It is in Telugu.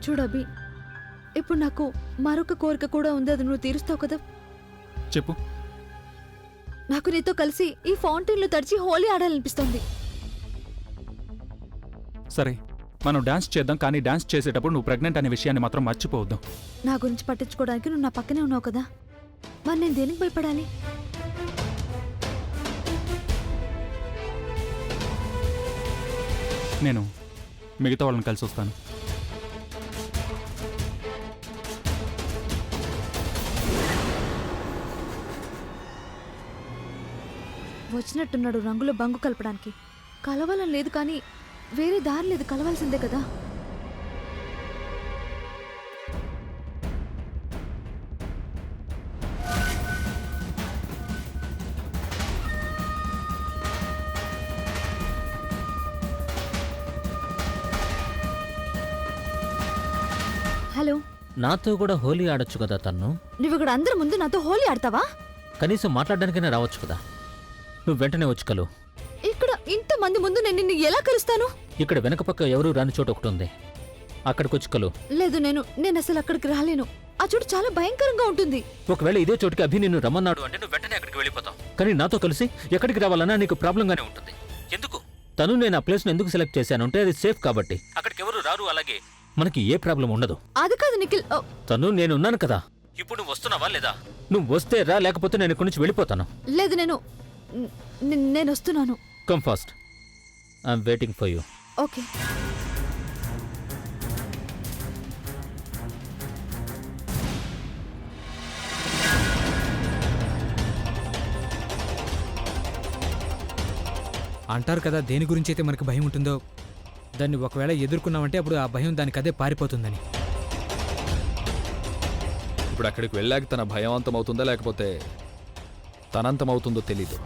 చూడబి, ఇప్పుడు నాకు మరొక కోరిక కూడా ఉంది, అది నువ్వు తీరుస్తావు కదా? చెప్పు. నాకు నీతో కలిసి ఈ ఫౌంటైన్లో తడిచి హోలీ ఆడాలనిపిస్తోంది. సరే, మనం డాన్స్ చేద్దాం, కానీ డాన్స్ చేసేటప్పుడు నువ్వు ప్రెగ్నెంట్ అనే విషయాన్ని మాత్రం మర్చిపోవద్దు. నా గురించి పట్టించుకోవడానికి నువ్వు నా పక్కనే ఉన్నావు కదా, మరి నేను దేనికి భయపడాలి? నేను మిగతా వాళ్ళని కలిసి వస్తాను. వచ్చినట్టున్నాడు రంగులో బంగు కలపడానికి. కలవాలని లేదు, కానీ వేరే దారి లేదు, కలవాల్సిందే కదా. హలో, నాతో కూడా హోలీ ఆడొచ్చు కదా తన్ను. నువ్వు ఇక్కడ అందరి ముందు నాతో హోలీ ఆడతావా? కనీసం మాట్లాడడానికైనా రావచ్చు కదా. నువ్వు వెంటనే వచ్చి కలు. ఇక్కడ ఇంతమంది ముందు నేను నిన్ను ఎలా కలుస్తాను? ఇక్కడ వెనక పక్క ఎవరూ రాని చోట ఒకటి ఉంది, అక్కడికి వచ్చి కలు. లేదు, నేను అసలు అక్కడికి రాలేను. ఆ చోటు చాలా భయంకరంగా ఉంటుంది. ఒకవేళ ఇదే చోటుకి అభి నిన్ను రమ్మన్నాడు అంటే నువ్వు వెంటనే అక్కడికి వెళ్ళిపోతావు. కానీ నాతో కలిసి ఎక్కడికి రావాలన్నా నీకు ప్రాబ్లంగానే ఉంటుంది. ఎందుకు? తను నేను ఆ ప్లేస్ను ఎందుకు సెలెక్ట్ చేశాను అంటే అది సేఫ్ కాబట్టి. అక్కడికి ఎవరు రారు, అలాగే మనకి ఏ ప్రాబ్లం ఉండదు. అది కాదు నిఖిల్. తను నేనున్నాను కదా. ఇప్పుడు నువ్వు వస్తున్నావా లేదా? నువ్వు వస్తే రా, లేకపోతే నేను ఇక్కడి నుంచి వెళ్ళిపోతాను. లేదు, నేను వస్తున్నాను. Come fast, I'm waiting for you. Okay. అంటారు కదా, దేని గురించి అయితే మనకు భయం ఉంటుందో దాన్ని ఒకవేళ ఎదుర్కొన్నామంటే అప్పుడు ఆ భయం దానికి అదే పారిపోతుందని. ఇప్పుడు అక్కడికి వెళ్ళాక తన భయం అంతమవుతుందా లేకపోతే తనంతమవుతుందో తెలీదు.